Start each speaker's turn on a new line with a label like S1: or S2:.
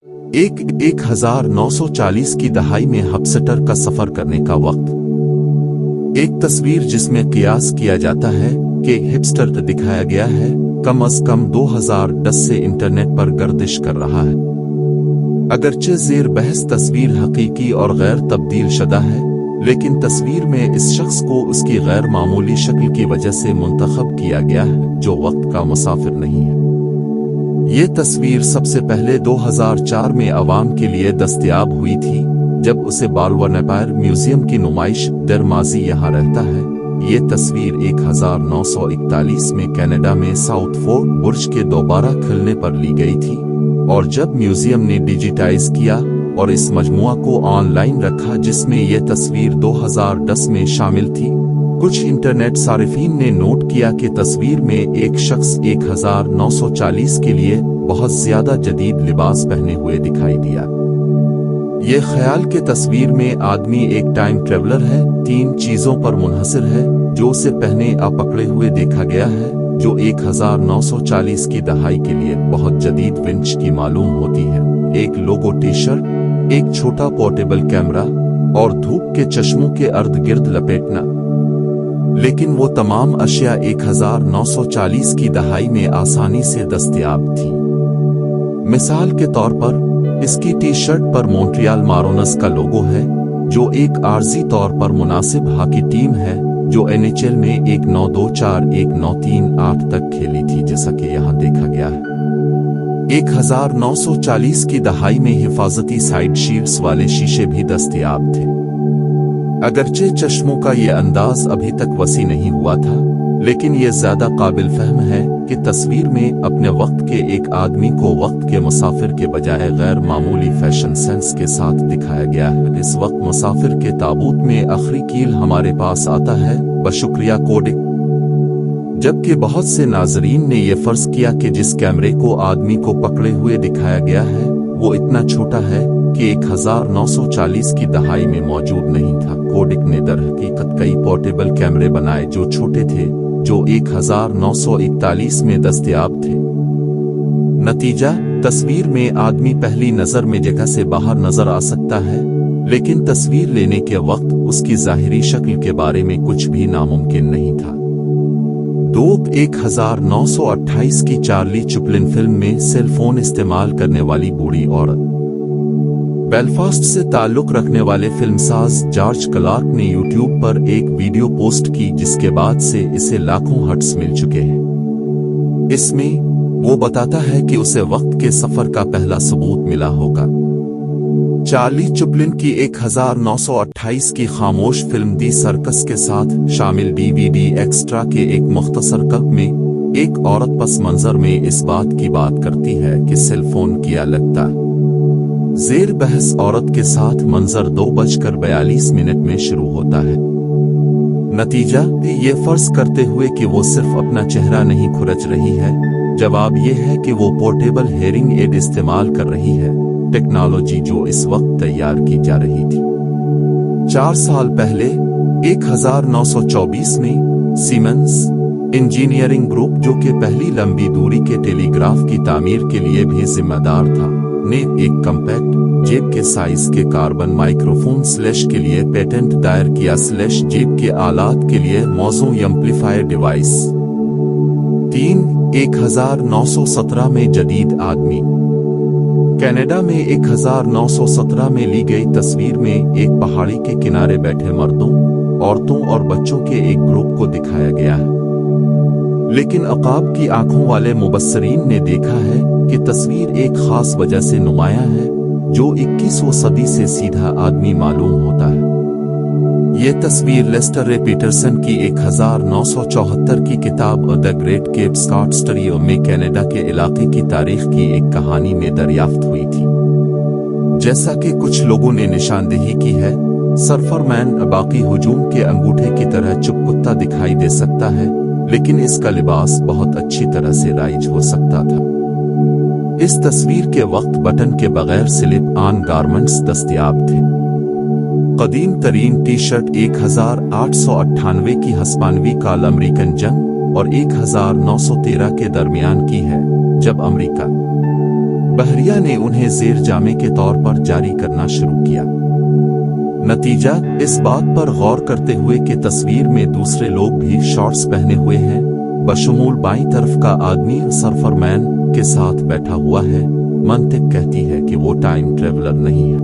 S1: एक 1940 की दहाई में हिपस्टर का सफर करने का वक्त। एक तस्वीर जिसमें कियास किया जाता है कि हिपस्टर दिखाया गया है कम से कम 2010 से इंटरनेट पर गर्दिश कर रहा है। अगरचे ज़ेर बहस तस्वीर हकीकी और गैर तब्दील शुदा है, लेकिन तस्वीर में इस शख्स को उसकी गैर मामूली शक्ल की वजह से मुंतखब किया गया है जो वक्त का मुसाफिर नहीं है। ये तस्वीर सबसे पहले 2004 में अवाम के लिए दस्तयाब हुई थी जब उसे बालवनपायर म्यूजियम की नुमाइश दरमाजी यहाँ रहता है। ये तस्वीर 1941 में कनाडा में साउथ फोर्क बुर्ज के दोबारा खुलने पर ली गई थी, और जब म्यूजियम ने डिजिटाइज किया और इस मजमुआ को ऑनलाइन रखा जिसमें यह तस्वीर 2010 में शामिल थी। कुछ इंटरनेट सारिफीन ने नोट किया कि तस्वीर में एक शख्स 1940 के लिए बहुत ज्यादा जदीद लिबास पहने हुए दिखाई दिया। ये ख्याल के तस्वीर में आदमी एक टाइम ट्रेवलर है, 3 चीजों पर मुनहसिर है जो उसे पहने पकड़े हुए देखा गया है, जो 1940 की दहाई के लिए बहुत जदीद विंच की मालूम होती है। एक लोगो टी शर्ट, एक छोटा पोर्टेबल कैमरा और धूप के चश्मों के अर्ध गिर्द लपेटना। लेकिन वो तमाम अशिया 1940 की दहाई में आसानी से दस्तयाब थी। मिसाल के तौर पर इसकी टी शर्ट पर मॉन्ट्रियल मारोनस का लोगो है, जो एक आर्जी तौर पर मुनासिब हॉकी टीम है जो NHL में 1924-1938 तक खेली थी, जैसा कि यहाँ देखा गया है। 1940 की दहाई में हिफाजती साइड शील्ड्स वाले शीशे भी दस्तयाब थे। अगरचे चश्मों का ये अंदाज अभी तक वसी नहीं हुआ था, लेकिन ये ज्यादा काबिल फहम है कि तस्वीर में अपने वक्त के एक आदमी को वक्त के मुसाफिर के बजाय गैर मामूली फैशन सेंस के साथ दिखाया गया है। इस वक्त मुसाफिर के ताबूत में आखिरी कील हमारे पास आता है बशुक्रिया कोडिक, जबकि बहुत से नाजरीन ने यह फर्ज किया कि जिस कैमरे को आदमी को पकड़े हुए दिखाया गया है वो इतना छोटा है कि 1940 की दहाई में मौजूद नहीं था। कोडिक ने दर हकीकत कई पोर्टेबल कैमरे बनाए जो छोटे थे, जो 1941 में दस्तयाब थे। नतीजा, तस्वीर में आदमी पहली नजर में जगह से बाहर नजर आ सकता है, लेकिन तस्वीर लेने के वक्त उसकी जाहिरी शक्ल के बारे में कुछ भी नामुमकिन नहीं था। 1928 की चार्ली चैपलिन फिल्म में सेल फोन इस्तेमाल करने वाली बूढ़ी औरत। बेलफास्ट से ताल्लुक रखने वाले फिल्मसाज जॉर्ज क्लार्क ने यूट्यूब पर एक वीडियो पोस्ट की जिसके बाद से इसे लाखों हिट्स मिल चुके हैं। इसमें वो बताता है कि उसे वक्त के सफर का पहला सबूत मिला होगा। चार्ली चैपलिन की 1928 की खामोश फिल्म दी सर्कस के साथ शामिल DVD एक्स्ट्रा के एक मुख्तसर क्लिप में एक औरत पस मंजर में इस बात की बात करती है कि सेल फोन किया लगता। ज़ेर बहस औरत के साथ मंजर 2:42 में शुरू होता है। नतीजा, ये फर्ज करते हुए कि वो सिर्फ अपना चेहरा नहीं खुरच रही है, जवाब ये है कि वो पोर्टेबल हेयरिंग एड इस्तेमाल कर रही है, टेक्नोलॉजी जो इस वक्त तैयार की जा रही थी। 4 साल पहले 1924 में सीमेंस इंजीनियरिंग ग्रुप, जो कि पहली लंबी दूरी के टेलीग्राफ की तामीर के लिए भी जिम्मेदार था, ने एक कम्पैक्ट जेब के साइज के कार्बन माइक्रोफोन के लिए पेटेंट दायर किया। जेब के आलात के लिए मौजू एम्पलीफायर डिवाइस। 1917 में जदीद आदमी। कनाडा में 1917 में ली गई तस्वीर में एक पहाड़ी के किनारे बैठे मर्दों, औरतों और बच्चों के एक ग्रुप को दिखाया गया है, लेकिन अकाब की आंखों वाले मुबस्सरीन ने देखा है कि तस्वीर एक खास वजह से नुमाया है जो 21वीं सदी से सीधा आदमी मालूम होता है। यह तस्वीर लेस्टर रे पीटरसन की 1974 की किताब the great Cape Scott story में कनाडा के इलाके की तारीख की एक कहानी में दरियाफ्त हुई थी। जैसा कि कुछ लोगों ने निशानदेही की है, सरफरमैन बाकी हुजूम के अंगूठे की तरह चुप कुत्ता दिखाई दे सकता है, लेकिन इसका लिबास बहुत अच्छी तरह से राइज हो सकता था। इस तस्वीर के वक्त बटन के बगैर स्लिप ऑन गारमेंट्स दस्तयाब थे। कदीम तरीन टी शर्ट 1898 की हस्पानवी काल अमेरिकन जंग और 1913 के दरमियान की है, जब अमेरिका बहरिया ने उन्हें जेर जामे के तौर पर जारी करना शुरू किया। नतीजा इस बात पर गौर करते हुए कि तस्वीर में दूसरे लोग भी शॉर्ट्स पहने हुए हैं, बशमूल बाईं तरफ का आदमी सरफरमैन के साथ बैठा हुआ है। मंतिक कहती है कि वो टाइम ट्रेवलर नहीं है।